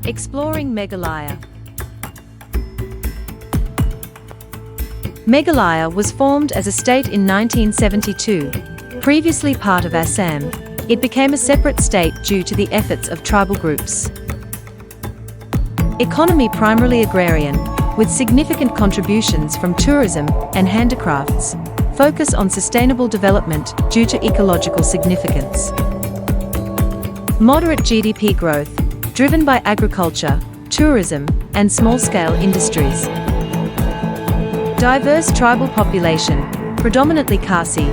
Exploring Meghalaya. Meghalaya was formed as a state in 1972. Previously part of Assam, it became a separate state due to the efforts of tribal groups. Economy primarily agrarian, with significant contributions from tourism and handicrafts. Focus on sustainable development due to ecological significance. Moderate GDP growth, driven by agriculture, tourism, and small-scale industries. Diverse tribal population, predominantly Khasi,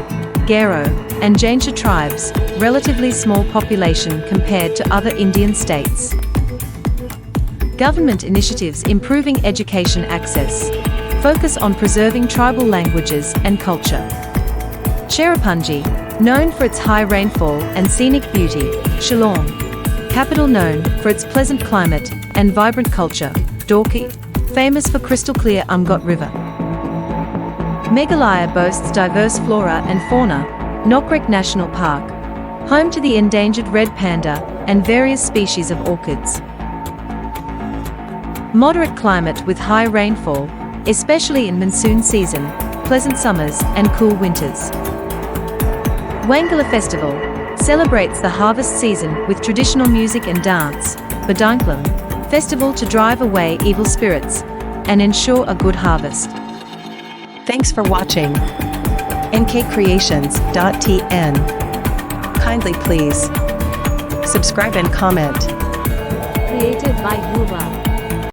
Garo, and Jaintia tribes, relatively small population compared to other Indian states. Government initiatives improving education access. Focus on preserving tribal languages and culture. Cherrapunji, known for its high rainfall and scenic beauty. Shillong, capital known for its pleasant climate and vibrant culture. Dorky, famous for crystal-clear Umgot River. Meghalaya boasts diverse flora and fauna. Nokrek National Park, home to the endangered red panda and various species of orchids. Moderate climate with high rainfall, especially in monsoon season, pleasant summers and cool winters. Wangala Festival celebrates the harvest season with traditional music and dance. Badanklam, festival to drive away evil spirits and ensure a good harvest. Thanks for watching nkcreations.tn. Kindly please subscribe and comment. Created by Yuva.